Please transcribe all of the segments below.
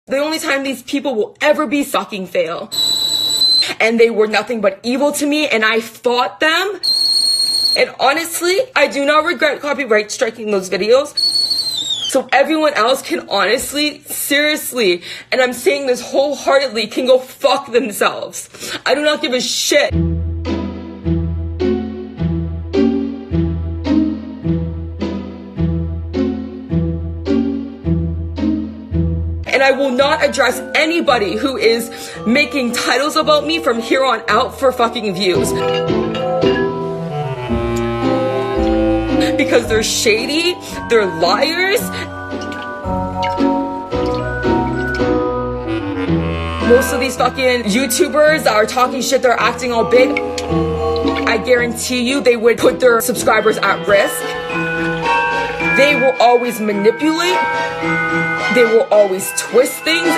The only time these people will ever be fucking fail. And they were nothing but evil to me, and I fought them. And honestly, I do not regret copyright striking those videos. So everyone else can honestly, seriously, and I'm saying this wholeheartedly, can go fuck themselves. I do not give a shit. And I will not address anybody who is making titles about me from here on out for fucking views. Because they're shady, they're liars. Most of these fucking YouTubers that are talking shit, they're acting all big. I guarantee you they would put their subscribers at risk. They will always manipulate. They will always twist things.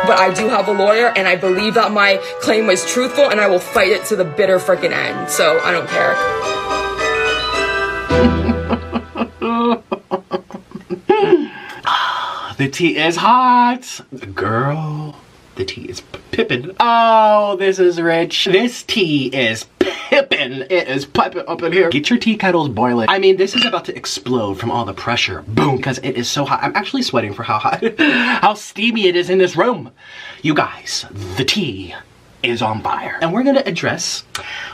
But I do have a lawyer, and I believe that my claim was truthful, and I will fight it to the bitter freaking end. So I don't care. The tea is hot. Girl, the tea is pippin'. Oh, this is rich. This tea is pippin'. It is piping up in here. Get your tea kettles boiling. I mean, this is about to explode from all the pressure. Boom, because it is so hot. I'm actually sweating for how hot, how steamy it is in this room. You guys, the tea is on fire. And we're gonna address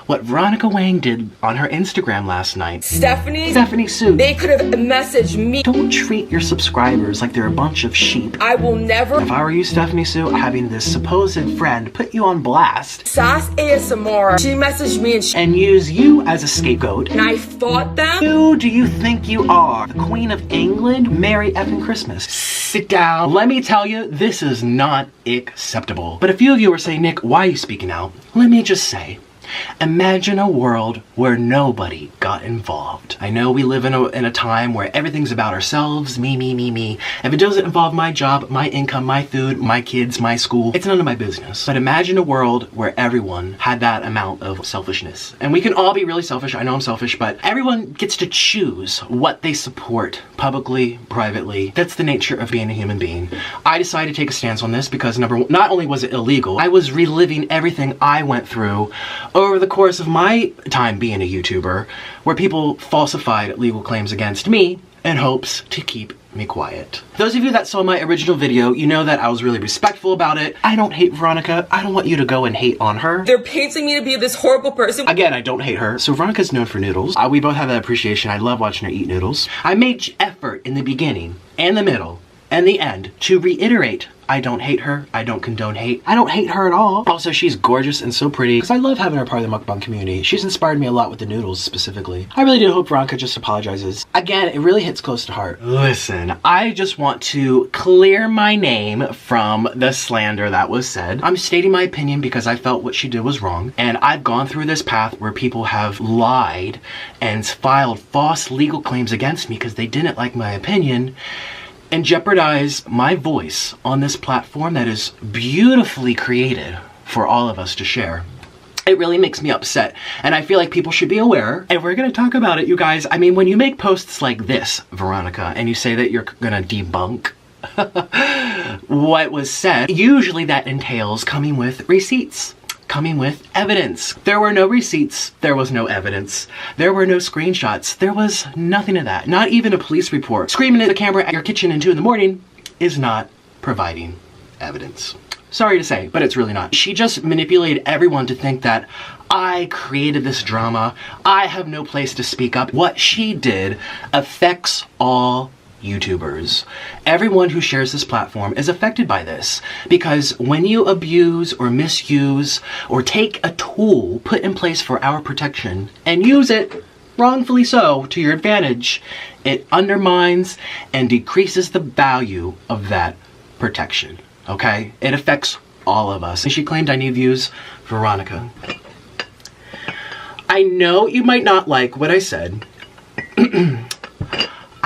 what Veronica Wang did on her Instagram last night. Stephanie Soo. They could have messaged me. Don't treat your subscribers like they're a bunch of sheep. I will never. If I were you, Stephanie Soo, having this supposed friend put you on blast. Sass ASMR. She messaged me and use you as a scapegoat. And I fought them. Who do you think you are? The Queen of England? Merry effing Christmas. Sit down. Let me tell you, this is not acceptable. But a few of you are saying, Nick, why are you speaking out? Let me just say, imagine a world where nobody got involved. I know we live in a time where everything's about ourselves, me. If it doesn't involve my job, my income, my food, my kids, my school, it's none of my business. But imagine a world where everyone had that amount of selfishness. And we can all be really selfish. I know I'm selfish, but everyone gets to choose what they support publicly, privately. That's the nature of being a human being. I decided to take a stance on this because number one, not only was it illegal, I was reliving everything I went through over the course of my time being a YouTuber, where people falsified legal claims against me in hopes to keep me quiet. Those of you that saw my original video, you know that I was really respectful about it. I don't hate Veronica. I don't want you to go and hate on her. They're painting me to be this horrible person. Again, I don't hate her. So Veronica's known for noodles. We both have that appreciation. I love watching her eat noodles. I made effort in the beginning and the middle and the end to reiterate, I don't hate her. I don't condone hate. I don't hate her at all. Also, she's gorgeous and so pretty because I love having her part of the mukbang community. She's inspired me a lot with the noodles specifically. I really do hope Veronica just apologizes. Again, it really hits close to heart. Listen, I just want to clear my name from the slander that was said. I'm stating my opinion because I felt what she did was wrong. And I've gone through this path where people have lied and filed false legal claims against me because they didn't like my opinion and jeopardize my voice on this platform that is beautifully created for all of us to share. It really makes me upset, and I feel like people should be aware, and we're gonna talk about it, you guys. I mean, when you make posts like this, Veronica, and you say that you're gonna debunk what was said, usually that entails coming with receipts. Coming with evidence. There were no receipts, there was no evidence, there were no screenshots, there was nothing of that. Not even a police report. Screaming at the camera at your kitchen at 2 in the morning is not providing evidence. Sorry to say, but it's really not. She just manipulated everyone to think that I created this drama, I have no place to speak up. What she did affects all YouTubers. Everyone who shares this platform is affected by this because when you abuse or misuse or take a tool put in place for our protection and use it, wrongfully so, to your advantage, it undermines and decreases the value of that protection, okay? It affects all of us. And she claimed I need views. Veronica, I know you might not like what I said.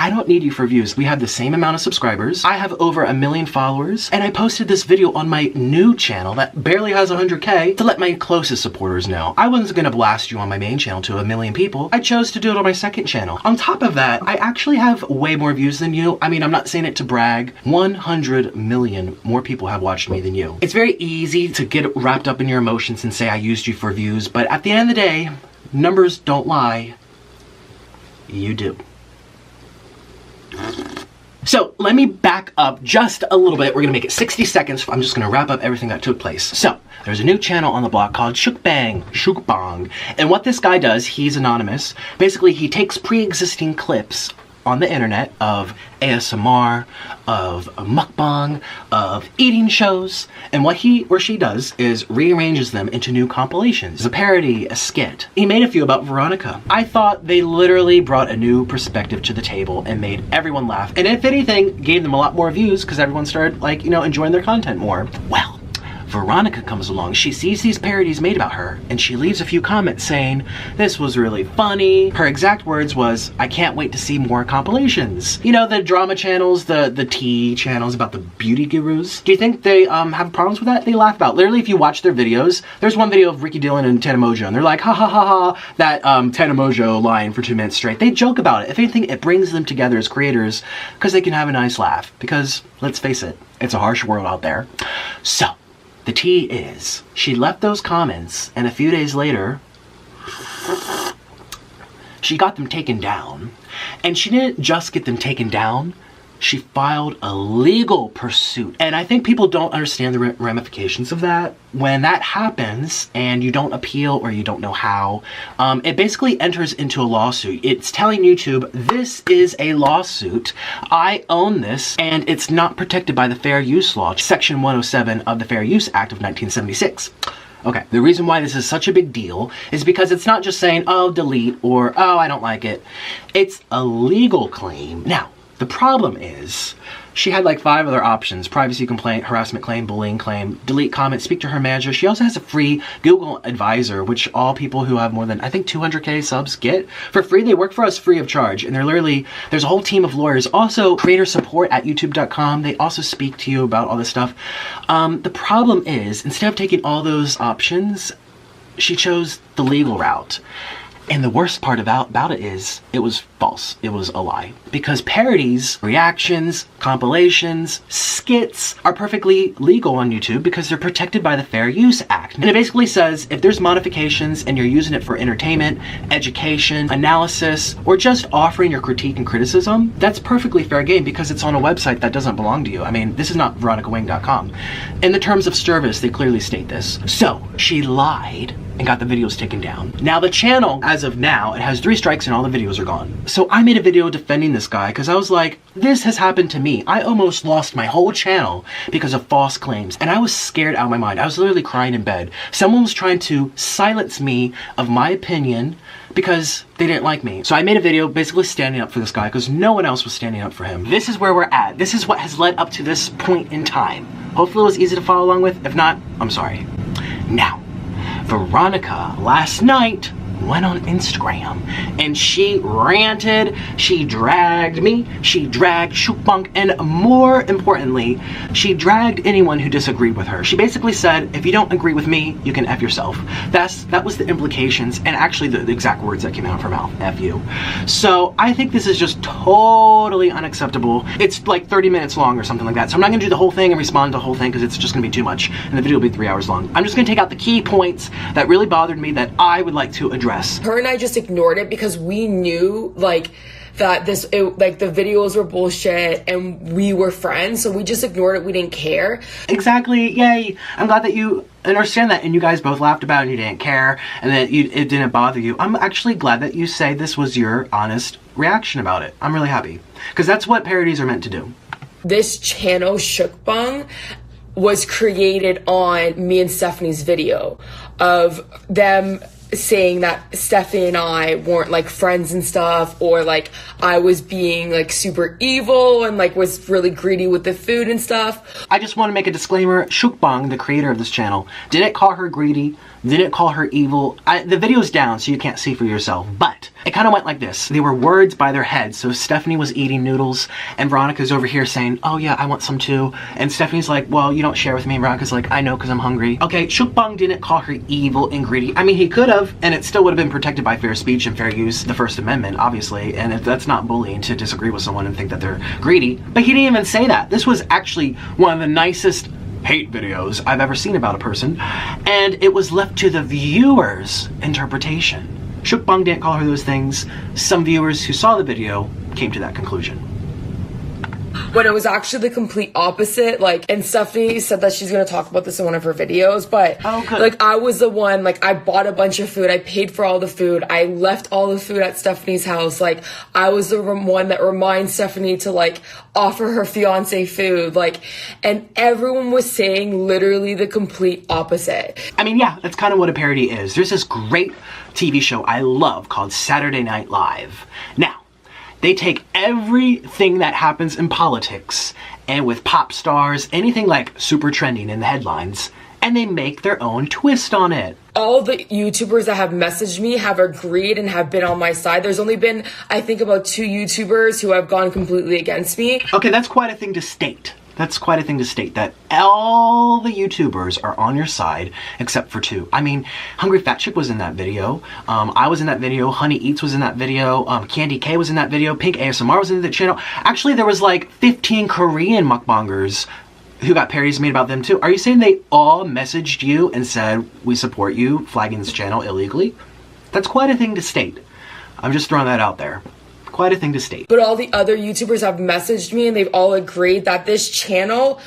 I don't need you for views. We have the same amount of subscribers. I have over 1 million followers, and I posted this video on my new channel that barely has 100K to let my closest supporters know. I wasn't gonna blast you on my main channel to 1 million people. I chose to do it on my second channel. On top of that, I actually have way more views than you. I mean, I'm not saying it to brag. 100 million more people have watched me than you. It's very easy to get wrapped up in your emotions and say I used you for views, but at the end of the day, numbers don't lie. You do. So let me back up just a little bit. We're gonna make it 60 seconds. I'm just gonna wrap up everything that took place. So there's a new channel on the block called MUKBANG. And what this guy does, he's anonymous. Basically, he takes pre-existing clips on the internet of ASMR, of mukbang, of eating shows, and what he or she does is rearranges them into new compilations. A parody, a skit. He made a few about Veronica. I thought they literally brought a new perspective to the table and made everyone laugh. And if anything, gave them a lot more views because everyone started, like, you know, enjoying their content more. Well, Veronica comes along, she sees these parodies made about her, and she leaves a few comments saying, this was really funny. Her exact words was, I can't wait to see more compilations. You know, the drama channels, the tea channels about the beauty gurus. Do you think they have problems with that? They laugh about. Literally, if you watch their videos, there's one video of Ricky Dillon and Tana Mojo, and they're like, ha ha ha ha, that Tana Mojo line for 2 minutes straight. They joke about it. If anything, it brings them together as creators because they can have a nice laugh. Because, let's face it, it's a harsh world out there. So, the tea is, she left those comments, and a few days later, she got them taken down. And she didn't just get them taken down, she filed a legal pursuit. And I think people don't understand the ramifications of that. When that happens and you don't appeal or you don't know how, it basically enters into a lawsuit. It's telling YouTube, this is a lawsuit. I own this and it's not protected by the Fair Use Law, Section 107 of the Fair Use Act of 1976. Okay, the reason why this is such a big deal is because it's not just saying, oh, delete, or oh, I don't like it. It's a legal claim. Now, the problem is, she had like 5 other options: privacy complaint, harassment claim, bullying claim, delete comment, speak to her manager. She also has a free Google advisor, which all people who have more than, I think, 200K subs get for free. They work for us free of charge, and they're literally, there's a whole team of lawyers. Also, creator support at youtube.com. They also speak to you about all this stuff. The problem is, instead of taking all those options, she chose the legal route. And the worst part about it is, it was false. It was a lie. Because parodies, reactions, compilations, skits are perfectly legal on YouTube because they're protected by the Fair Use Act. And it basically says, if there's modifications and you're using it for entertainment, education, analysis, or just offering your critique and criticism, that's perfectly fair game because it's on a website that doesn't belong to you. I mean, this is not veronicawang.com. In the terms of service, they clearly state this. So, she lied and got the videos taken down. Now the channel, as of now, it has 3 strikes and all the videos are gone. So I made a video defending this guy because I was like, this has happened to me. I almost lost my whole channel because of false claims. And I was scared out of my mind. I was literally crying in bed. Someone was trying to silence me of my opinion because they didn't like me. So I made a video basically standing up for this guy because no one else was standing up for him. This is where we're at. This is what has led up to this point in time. Hopefully it was easy to follow along with. If not, I'm sorry. Now, Veronica last night went on Instagram and she ranted, she dragged me, she dragged MUKBANG, and more importantly, she dragged anyone who disagreed with her. She basically said, if you don't agree with me, you can F yourself. That was the implications, and actually the exact words that came out of her mouth, F you. So I think this is just totally unacceptable. It's like 30 minutes long or something like that, so I'm not gonna do the whole thing and respond to the whole thing because it's just gonna be too much, and the video will be 3 hours long. I'm just gonna take out the key points that really bothered me that I would like to address. Her and I just ignored it because we knew, like, that like, the videos were bullshit and we were friends, so we just ignored it. We didn't care. Exactly. Yay. I'm glad that you understand that and you guys both laughed about it and you didn't care and that it didn't bother you. I'm actually glad that you say this was your honest reaction about it. I'm really happy because that's what parodies are meant to do. This channel, MUKBANG, was created on me and Stephanie's video of them saying that Stephanie and I weren't like friends and stuff, or like I was being like super evil and like was really greedy with the food and stuff. I just want to make a disclaimer. MUKBANG, the creator of this channel, didn't call her greedy. didn't call her evil. The video's down, so you can't see for yourself, but it kind of went like this. They were words by their head. So Stephanie was eating noodles, and Veronica's over here saying, oh yeah, I want some too. And Stephanie's like, well, you don't share with me. And Veronica's like, I know, because I'm hungry. Okay, MUKBANG didn't call her evil and greedy. I mean, he could have, and it still would have been protected by fair speech and fair use, the First Amendment, obviously, and that's not bullying to disagree with someone and think that they're greedy. But he didn't even say that. This was actually one of the nicest hate videos I've ever seen about a person, and it was left to the viewer's interpretation. MUKBANG didn't call her those things. Some viewers who saw the video came to that conclusion. When it was actually the complete opposite, like, and Stephanie said that she's gonna talk about this in one of her videos, but like, I was the one, like, I bought a bunch of food, I paid for all the food, I left all the food at Stephanie's house, like, I was the one that reminds Stephanie to, like, offer her fiance food, like, and everyone was saying literally the complete opposite. I mean, yeah, that's kind of what a parody is. There's this great TV show I love called Saturday Night Live. Now, they take everything that happens in politics and with pop stars, anything like super trending in the headlines, and they make their own twist on it. All the YouTubers that have messaged me have agreed and have been on my side. There's only been, I think, about 2 YouTubers who have gone completely against me. Okay, that's quite a thing to state. That's quite a thing to state, that all the YouTubers are on your side except for 2. I mean, Hungry Fat Chick was in that video. I was in that video. Honey Eats was in that video. Candy K was in that video. Pink ASMR was in the channel. Actually, there was like 15 Korean mukbangers who got parodies made about them too. Are you saying they all messaged you and said, we support you flagging this channel illegally? That's quite a thing to state. I'm just throwing that out there. Quite a thing to state. But all the other YouTubers have messaged me and they've all agreed that this channel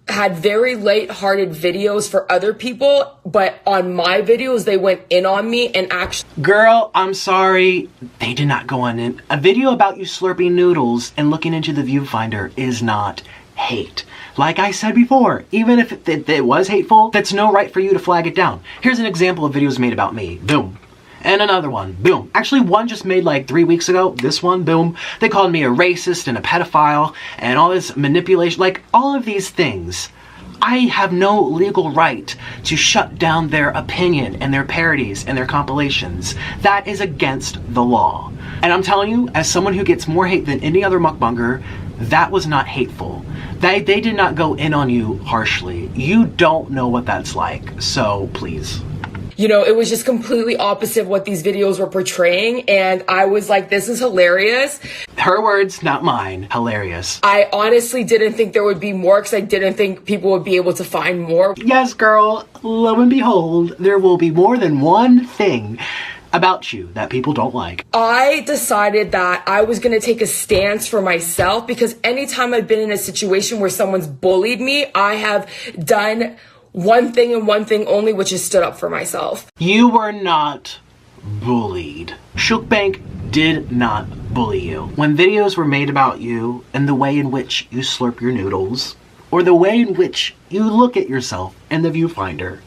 had very light-hearted videos for other people, but on my videos they went in on me and actually— Girl, I'm sorry, they did not go on in. A video about you slurping noodles and looking into the viewfinder is not hate. Like I said before, even if it was hateful, that's no right for you to flag it down. Here's an example of videos made about me. Boom. And another one, boom. Actually, one just made like 3 weeks ago. This one, boom. They called me a racist and a pedophile and all this manipulation. Like, all of these things. I have no legal right to shut down their opinion and their parodies and their compilations. That is against the law. And I'm telling you, as someone who gets more hate than any other mukbanger, that was not hateful. They did not go in on you harshly. You don't know what that's like, so please. You know, it was just completely opposite of what these videos were portraying, and I was like, this is hilarious. Her words, not mine. Hilarious. I honestly didn't think there would be more because I didn't think people would be able to find more. Yes, girl. Lo and behold, there will be more than one thing about you that people don't like. I decided that I was going to take a stance for myself because anytime I've been in a situation where someone's bullied me, I have done one thing and one thing only, which is stood up for myself. You were not bullied. MUKBANG did not bully you. When videos were made about you and the way in which you slurp your noodles, or the way in which you look at yourself in the viewfinder,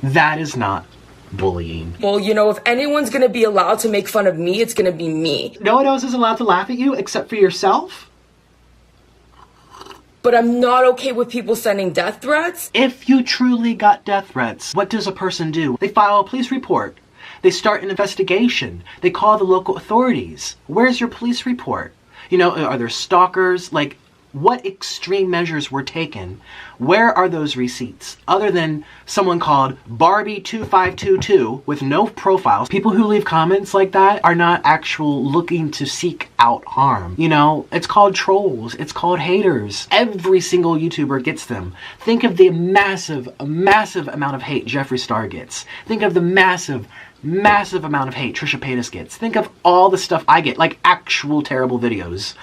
that is not bullying. Well, you know, if anyone's gonna be allowed to make fun of me, it's gonna be me. No one else is allowed to laugh at you except for yourself? But I'm not okay with people sending death threats. If you truly got death threats, what does a person do? They file a police report. They start an investigation. They call the local authorities. Where's your police report? You know, are there stalkers? Like, what extreme measures were taken? Where are those receipts? Other than someone called Barbie2522 with no profiles. People who leave comments like that are not actual looking to seek out harm. You know, it's called trolls. It's called haters. Every single YouTuber gets them. Think of the massive amount of hate Jeffree Star gets. Think of the massive amount of hate Trisha Paytas gets. Think of all the stuff I get, like actual terrible videos.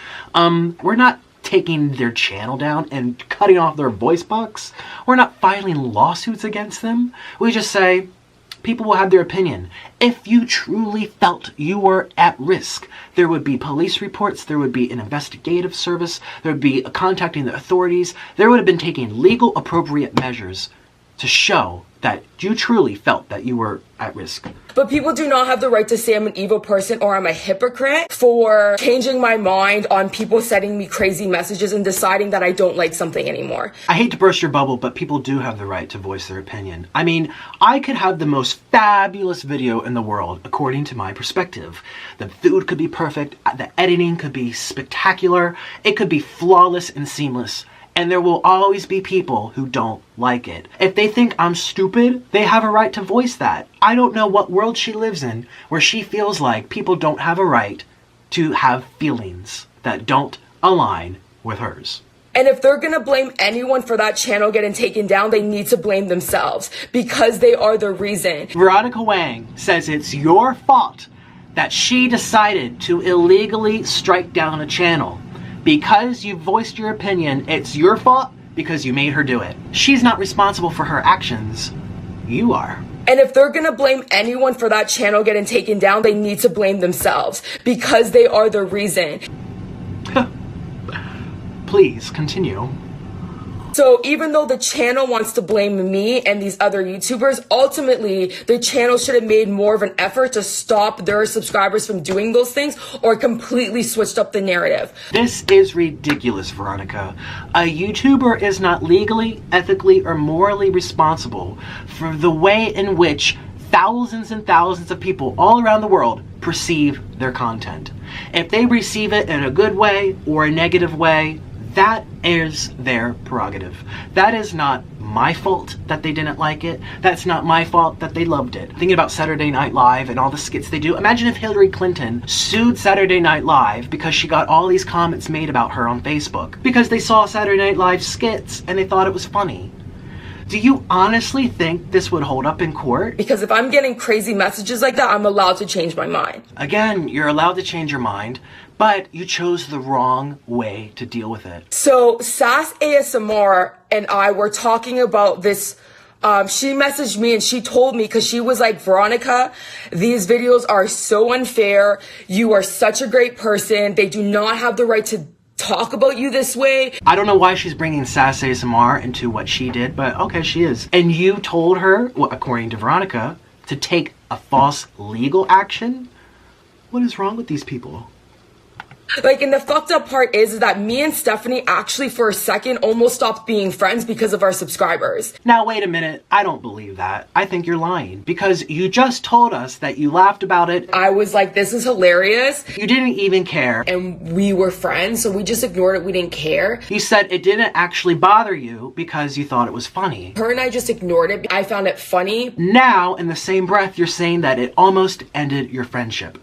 We're not taking their channel down and cutting off their voice box. We're not filing lawsuits against them. We just say people will have their opinion. If you truly felt you were at risk, there would be police reports, there would be an investigative service, there would be contacting the authorities, there would have been taking legal appropriate measures to show that you truly felt that you were at risk. But people do not have the right to say I'm an evil person or I'm a hypocrite for changing my mind on people sending me crazy messages and deciding that I don't like something anymore. I hate to burst your bubble, but people do have the right to voice their opinion. I mean, I could have the most fabulous video in the world, according to my perspective. The food could be perfect, the editing could be spectacular, it could be flawless and seamless. And there will always be people who don't like it. If they think I'm stupid, they have a right to voice that. I don't know what world she lives in where she feels like people don't have a right to have feelings that don't align with hers. And if they're gonna blame anyone for that channel getting taken down, they need to blame themselves because they are the reason. Veronica Wang says it's your fault that she decided to illegally strike down a channel. Because you voiced your opinion, it's your fault because you made her do it. She's not responsible for her actions. You are. And if they're gonna blame anyone for that channel getting taken down, they need to blame themselves because they are the reason. Please continue. So even though the channel wants to blame me and these other YouTubers, ultimately the channel should have made more of an effort to stop their subscribers from doing those things or completely switched up the narrative. This is ridiculous, Veronica. A YouTuber is not legally, ethically, or morally responsible for the way in which thousands and thousands of people all around the world perceive their content. If they receive it in a good way or a negative way, that is their prerogative. That is not my fault that they didn't like it. That's not my fault that they loved it. Thinking about Saturday Night Live and all the skits they do. Imagine if Hillary Clinton sued Saturday Night Live because she got all these comments made about her on Facebook. Because they saw Saturday Night Live skits and they thought it was funny. Do you honestly think this would hold up in court? Because if I'm getting crazy messages like that, I'm allowed to change my mind. Again, you're allowed to change your mind, but you chose the wrong way to deal with it. So Sass ASMR and I were talking about this. She messaged me and she told me, because she was like, Veronica, these videos are so unfair. You are such a great person. They do not have the right to talk about you this way. I don't know why she's bringing Sass ASMR into what she did, but okay, she is. And you told her, well, according to Veronica, to take a false legal action? What is wrong with these people? Like, and the fucked up part is that me and Stephanie actually for a second almost stopped being friends because of our subscribers. Now wait a minute, I don't believe that. I think you're lying because you just told us that you laughed about it. I was like, this is hilarious. You didn't even care. And we were friends, so we just ignored it. We didn't care. You said it didn't actually bother you because you thought it was funny. Her and I just ignored it. I found it funny. Now, in the same breath, you're saying that it almost ended your friendship.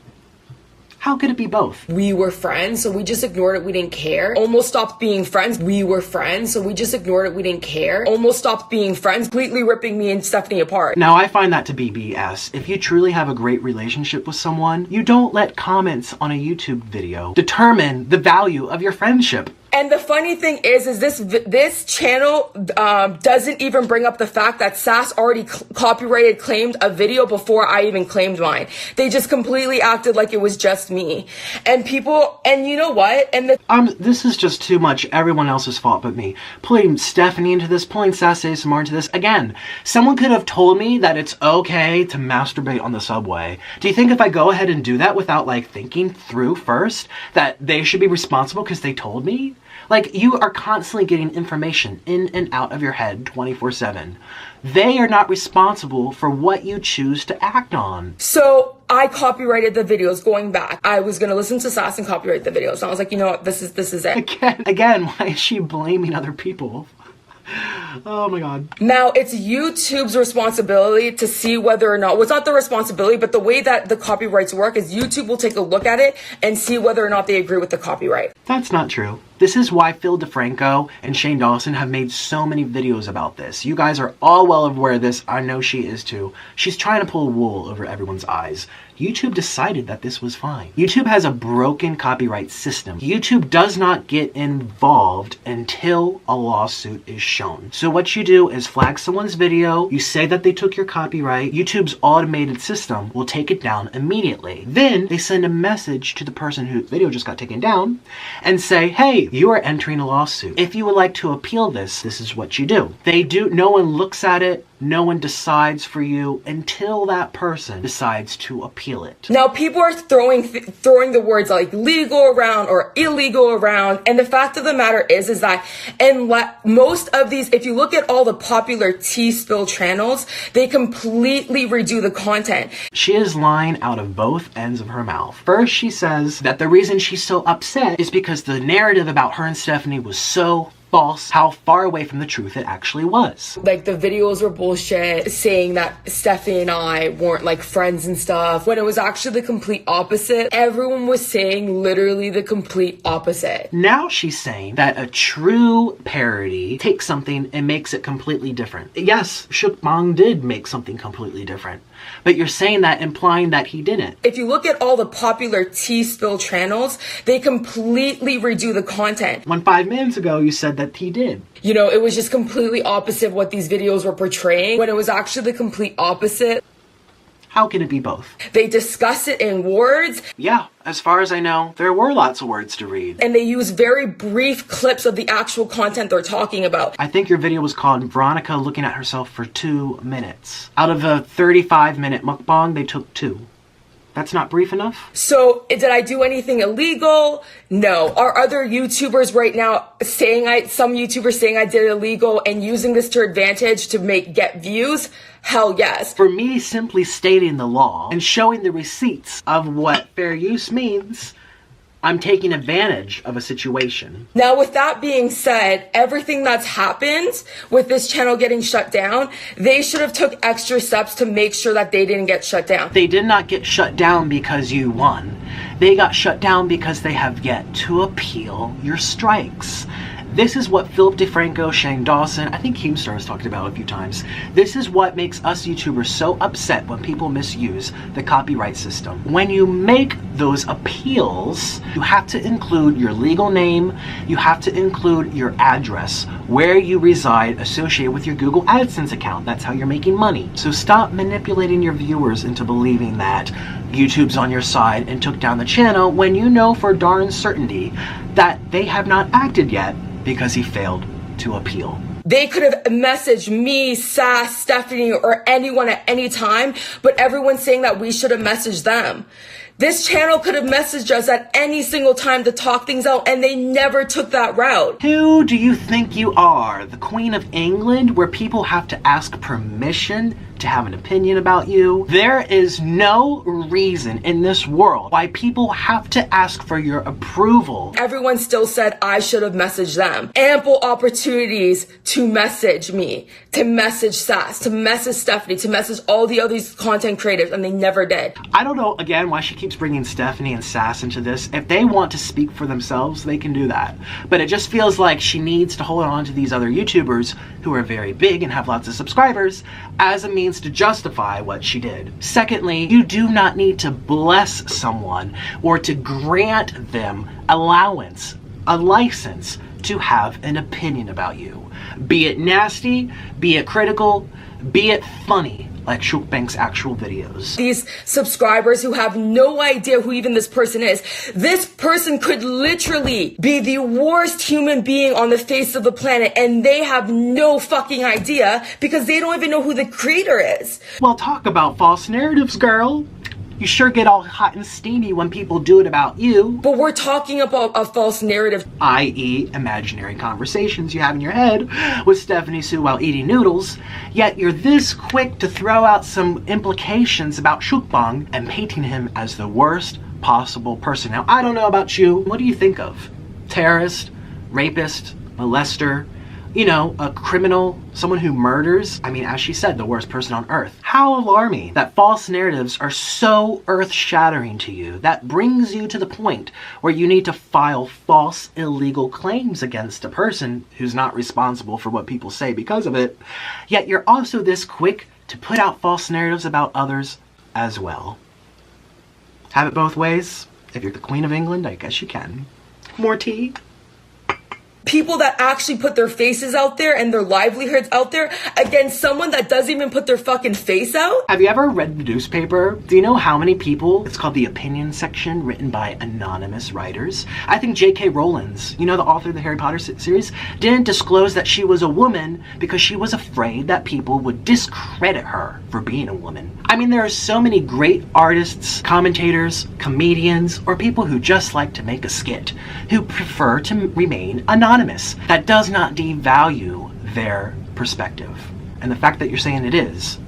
How could it be both? We were friends, so we just ignored it. We didn't care. Almost stopped being friends. We were friends, so we just ignored it. We didn't care. Almost stopped being friends, completely ripping me and Stephanie apart. Now, I find that to be BS. If you truly have a great relationship with someone, you don't let comments on a YouTube video determine the value of your friendship. And the funny thing is this channel doesn't even bring up the fact that Sass already copyrighted claimed a video before I even claimed mine. They just completely acted like it was just me. And people, and you know what? And this is just too much everyone else's fault but me. Pulling Stephanie into this, pulling Sass ASMR into this. Again, someone could have told me that it's okay to masturbate on the subway. Do you think if I go ahead and do that without like thinking through first, that they should be responsible because they told me? Like, you are constantly getting information in and out of your head 24/7. They are not responsible for what you choose to act on. So I copyrighted the videos going back. I was going to listen to Sass and copyright the videos. And I was like, you know what? This is it. Again, why is she blaming other people? Oh my god. Now, it's YouTube's responsibility to see whether or not, well, it's not the responsibility, but the way that the copyrights work is YouTube will take a look at it and see whether or not they agree with the copyright. That's not true. This is why Phil DeFranco and Shane Dawson have made so many videos about this. You guys are all well aware of this. I know she is too. She's trying to pull wool over everyone's eyes. YouTube decided that this was fine. YouTube has a broken copyright system. YouTube does not get involved until a lawsuit is shown. So what you do is flag someone's video, you say that they took your copyright, YouTube's automated system will take it down immediately. Then they send a message to the person whose video just got taken down and say, hey, leave. You are entering a lawsuit. If you would like to appeal this, this is what you do. No one looks at it, no one decides for you until that person decides to appeal it. Now, people are throwing the words like legal around or illegal around, and the fact of the matter is that most of these, if you look at all the popular tea spill channels, they completely redo the content. She is lying out of both ends of her mouth. First, she says that the reason she's so upset is because the narrative about her and Stephanie was so false, how far away from the truth it actually was. Like, the videos were bullshit, saying that Stephanie and I weren't like friends and stuff, when it was actually the complete opposite. Everyone was saying literally the complete opposite. Now she's saying that a true parody takes something and makes it completely different. Yes, MUKBANG did make something completely different, but you're saying that implying that he didn't. If you look at all the popular tea spill channels, they completely redo the content. When 5 minutes ago you said that he did. You know, it was just completely opposite of what these videos were portraying, when it was actually the complete opposite. How can it be both? They discuss it in words. Yeah, as far as I know, there were lots of words to read. And they use very brief clips of the actual content they're talking about. I think your video was called Veronica looking at herself for 2 minutes. Out of a 35-minute mukbang, they took 2. That's not brief enough? So, did I do anything illegal? No. Are other YouTubers right now some YouTubers saying I did it illegal and using this to advantage to get views? Hell yes. For me, simply stating the law and showing the receipts of what fair use means, I'm taking advantage of a situation. Now, with that being said, everything that's happened with this channel getting shut down, they should have took extra steps to make sure that they didn't get shut down. They did not get shut down because you won. They got shut down because they have yet to appeal your strikes. This is what Philip DeFranco, Shane Dawson, I think Keemstar has talked about a few times. This is what makes us YouTubers so upset when people misuse the copyright system. When you make those appeals, you have to include your legal name, you have to include your address, where you reside associated with your Google AdSense account. That's how you're making money. So stop manipulating your viewers into believing that YouTube's on your side and took down the channel when you know for darn certainty that they have not acted yet because he failed to appeal. They could have messaged me, Sass, Stephanie, or anyone at any time, but everyone's saying that we should have messaged them. This channel could have messaged us at any single time to talk things out, and they never took that route. Who do you think you are? The Queen of England, where people have to ask permission to have an opinion about you? There is no reason in this world why people have to ask for your approval. Everyone still said I should have messaged them. Ample opportunities to message me, to message Sass, to message Stephanie, to message all the other content creators, and they never did. I don't know, again, why she keeps bringing Stephanie and Sass into this. If they want to speak for themselves, they can do that. But it just feels like she needs to hold on to these other YouTubers who are very big and have lots of subscribers as a means to justify what she did. Secondly, you do not need to bless someone or to grant them allowance, a license to have an opinion about you. Be it nasty, be it critical, be it funny, like MUKBANG's actual videos. These subscribers who have no idea who even this person is. This person could literally be the worst human being on the face of the planet, and they have no fucking idea because they don't even know who the creator is. Well, talk about false narratives, girl. You sure get all hot and steamy when people do it about you. But we're talking about a false narrative. I.e. imaginary conversations you have in your head with Stephanie Soo while eating noodles, yet you're this quick to throw out some implications about MUKBANG and painting him as the worst possible person. Now, I don't know about you. What do you think of? Terrorist? Rapist? Molester? You know, a criminal, someone who murders, I mean, as she said, the worst person on earth. How alarming that false narratives are so earth-shattering to you that brings you to the point where you need to file false, illegal claims against a person who's not responsible for what people say because of it, yet you're also this quick to put out false narratives about others as well. Have it both ways? If you're the Queen of England, I guess you can. More tea? People that actually put their faces out there and their livelihoods out there against someone that doesn't even put their fucking face out. Have you ever read the newspaper? Do you know how many people? It's called the opinion section, written by anonymous writers. I think J.K. Rowling's, you know, the author of the Harry Potter series, didn't disclose that she was a woman because she was afraid that people would discredit her for being a woman. I mean, there are so many great artists, commentators, comedians, or people who just like to make a skit, who prefer to remain anonymous. That does not devalue their perspective. And the fact that you're saying it is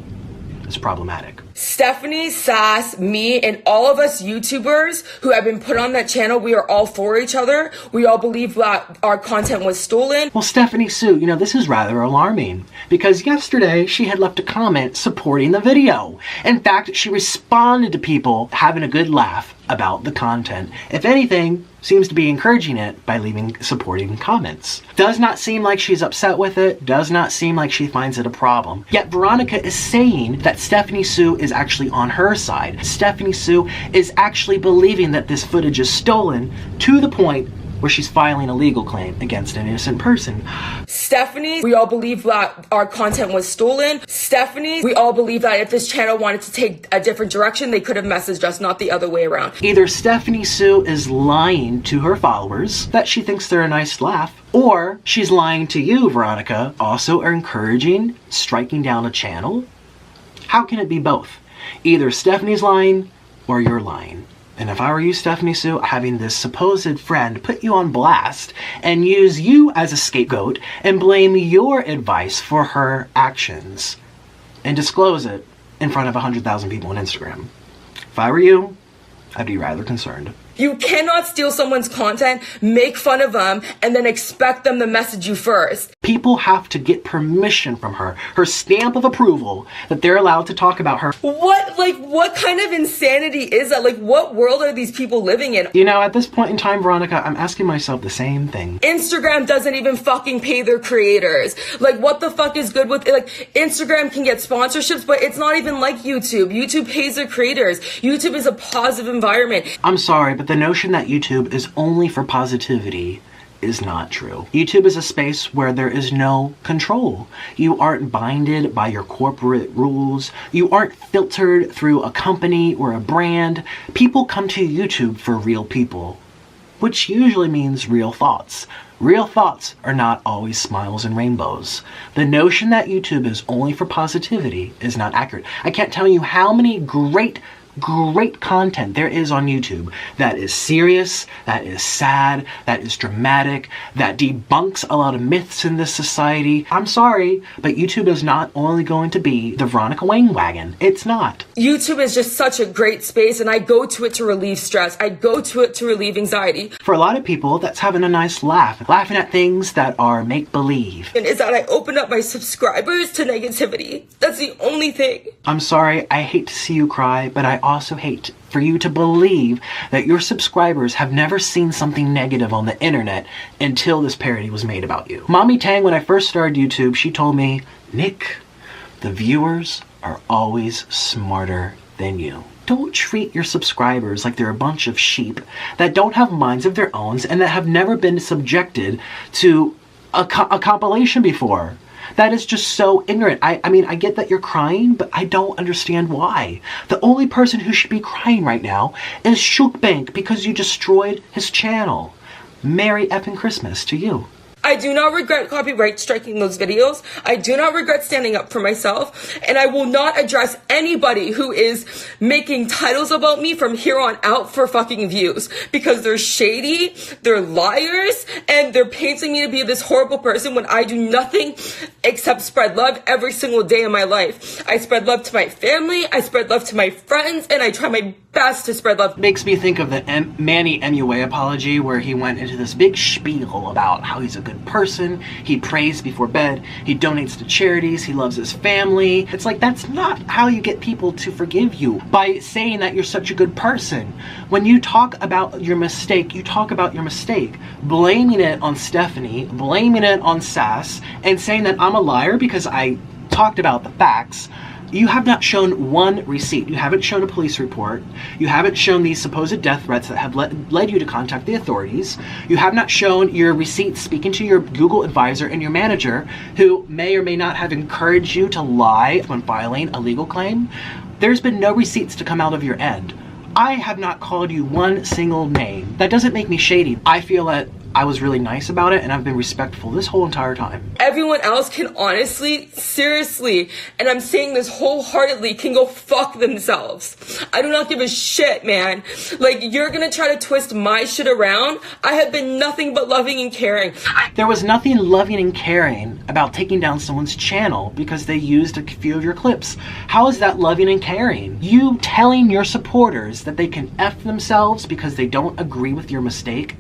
problematic. Stephanie, Sass, me, and all of us YouTubers who have been put on that channel, we are all for each other. We all believe that our content was stolen. Well, Stephanie Soo, you know, this is rather alarming because yesterday she had left a comment supporting the video. In fact, she responded to people having a good laugh about the content. If anything, seems to be encouraging it by leaving supporting comments. Does not seem like she's upset with it, does not seem like she finds it a problem. Yet Veronica is saying that Stephanie Soo is actually on her side. Stephanie Soo is actually believing that this footage is stolen to the point where she's filing a legal claim against an innocent person. Stephanie, we all believe that our content was stolen. Stephanie, we all believe that if this channel wanted to take a different direction, they could have messaged us, not the other way around. Either Stephanie Soo is lying to her followers that she thinks they're a nice laugh, or she's lying to you, Veronica, also encouraging striking down a channel. How can it be both? Either Stephanie's lying or you're lying. And if I were you, Stephanie Soo, having this supposed friend put you on blast and use you as a scapegoat and blame your advice for her actions and disclose it in front of 100,000 people on Instagram. If I were you, I'd be rather concerned. You cannot steal someone's content, make fun of them, and then expect them to message you first. People have to get permission from her, her stamp of approval, that they're allowed to talk about her. What kind of insanity is that? Like, what world are these people living in? You know, at this point in time, Veronica, I'm asking myself the same thing. Instagram doesn't even fucking pay their creators. Like, what the fuck is good with it? Like, Instagram can get sponsorships, but it's not even like YouTube. YouTube pays their creators. YouTube is a positive environment. I'm sorry, but the notion that YouTube is only for positivity is not true. YouTube is a space where there is no control. You aren't binded by your corporate rules. You aren't filtered through a company or a brand. People come to YouTube for real people, which usually means real thoughts. Real thoughts are not always smiles and rainbows. The notion that YouTube is only for positivity is not accurate. I can't tell you how many great content there is on YouTube that is serious, that is sad, that is dramatic, that debunks a lot of myths in this society. I'm sorry, but YouTube is not only going to be the Veronica Wang wagon. It's not. YouTube is just such a great space, and I go to it to relieve stress. I go to it to relieve anxiety. For a lot of people, that's having a nice laugh, laughing at things that are make-believe. And is that I open up my subscribers to negativity. That's the only thing. I'm sorry, I hate to see you cry, but I also hate for you to believe that your subscribers have never seen something negative on the internet until this parody was made about you. Mommy Tang, when I first started YouTube, she told me, Nick, the viewers are always smarter than you. Don't treat your subscribers like they're a bunch of sheep that don't have minds of their own and that have never been subjected to a compilation before. That is just so ignorant. I mean, I get that you're crying, but I don't understand why. The only person who should be crying right now is MUKBANG because you destroyed his channel. Merry effing Christmas to you. I do not regret copyright striking those videos. I do not regret standing up for myself. And I will not address anybody who is making titles about me from here on out for fucking views. Because they're shady, they're liars, and they're painting me to be this horrible person when I do nothing except spread love every single day of my life. I spread love to my family, I spread love to my friends, and I try my best to spread love. Makes me think of the Manny MUA apology where he went into this big spiel about how he's a good person, he prays before bed, he donates to charities, he loves his family. It's like, that's not how you get people to forgive you, by saying that you're such a good person. When you talk about your mistake, you talk about your mistake, blaming it on Stephanie, blaming it on Sass, and saying that I'm a liar because I talked about the facts. You have not shown one receipt. You haven't shown a police report. You haven't shown these supposed death threats that have led you to contact the authorities. You have not shown your receipts speaking to your Google advisor and your manager, who may or may not have encouraged you to lie when filing a legal claim. There's been no receipts to come out of your end. I have not called you one single name. That doesn't make me shady. I feel that I was really nice about it and I've been respectful this whole entire time. Everyone else can honestly, seriously, and I'm saying this wholeheartedly, can go fuck themselves. I do not give a shit, man. Like, you're gonna try to twist my shit around? I have been nothing but loving and caring. There was nothing loving and caring about taking down someone's channel because they used a few of your clips. How is that loving and caring? You telling your supporters that they can F themselves because they don't agree with your mistake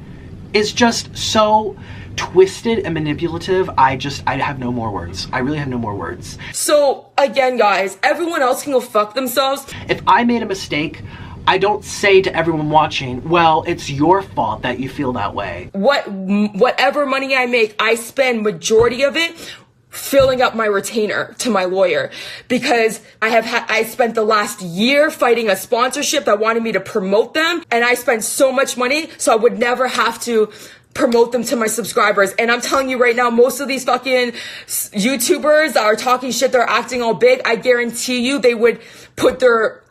is just so twisted and manipulative. I have no more words. I really have no more words. So, again, guys, everyone else can go fuck themselves. If I made a mistake, I don't say to everyone watching, well, it's your fault that you feel that way. Whatever money I make, I spend majority of it filling up my retainer to my lawyer, because I spent the last year fighting a sponsorship that wanted me to promote them, and I spent so much money so I would never have to promote them to my subscribers. And I'm telling you right now, most of these fucking YouTubers that are talking shit, they're acting all big, I guarantee you they would put their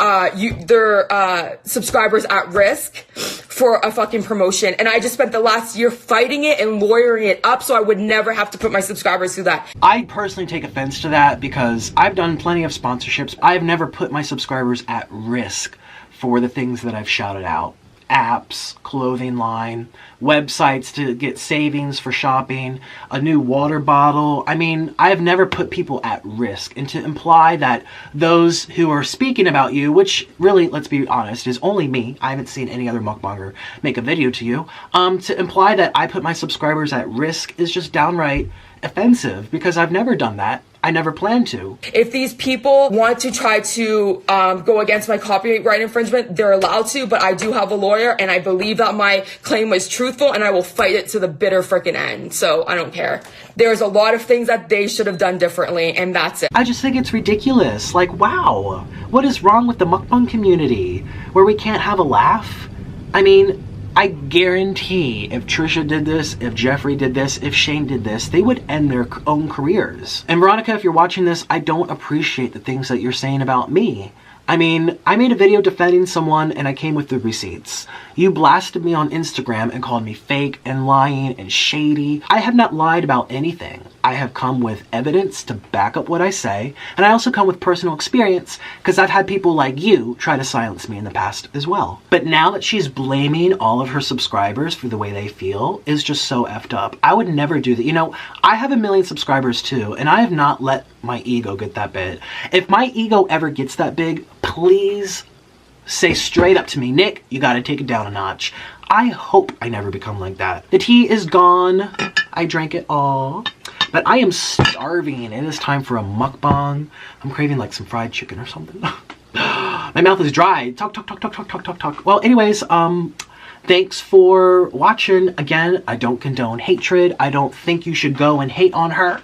subscribers at risk for a fucking promotion. And I just spent the last year fighting it and lawyering it up so I would never have to put my subscribers through that. I personally take offense to that because I've done plenty of sponsorships. I've never put my subscribers at risk for the things that I've shouted out. Apps, clothing line, websites to get savings for shopping, a new water bottle. I mean, I have never put people at risk. And to imply that those who are speaking about you, which really, let's be honest, is only me, I haven't seen any other mukbanger make a video to you, to imply that I put my subscribers at risk is just downright offensive, because I've never done that. I never plan to. If these people want to try to go against my copyright infringement, they're allowed to, but I do have a lawyer and I believe that my claim was truthful and I will fight it to the bitter freaking end. So I don't care. There's a lot of things that they should have done differently, and that's it. I just think it's ridiculous. Like, wow, what is wrong with the mukbang community where we can't have a laugh? I mean, I guarantee if Trisha did this, if Jeffrey did this, if Shane did this, they would end their own careers. And Veronica, if you're watching this, I don't appreciate the things that you're saying about me. I mean, I made a video defending someone and I came with the receipts. You blasted me on Instagram and called me fake and lying and shady. I have not lied about anything. I have come with evidence to back up what I say, and I also come with personal experience because I've had people like you try to silence me in the past as well. But now that she's blaming all of her subscribers for the way they feel is just so effed up. I would never do that. You know, I have 1 million subscribers too, and I have not let my ego get that big. If my ego ever gets that big, please say straight up to me, Nick, you gotta take it down a notch. I hope I never become like that. The tea is gone. I drank it all. But I am starving. It is time for a mukbang. I'm craving like some fried chicken or something. My mouth is dry. Talk. Well, anyways, thanks for watching. Again, I don't condone hatred. I don't think you should go and hate on her.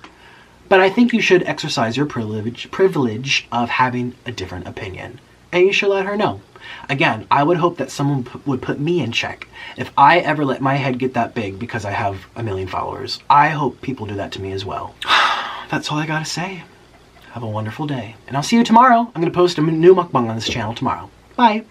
But I think you should exercise your privilege of having a different opinion. And you should let her know. Again, I would hope that someone would put me in check. If I ever let my head get that big because I have 1 million followers, I hope people do that to me as well. That's all I gotta say. Have a wonderful day. And I'll see you tomorrow. I'm gonna post a new mukbang on this channel tomorrow. Bye.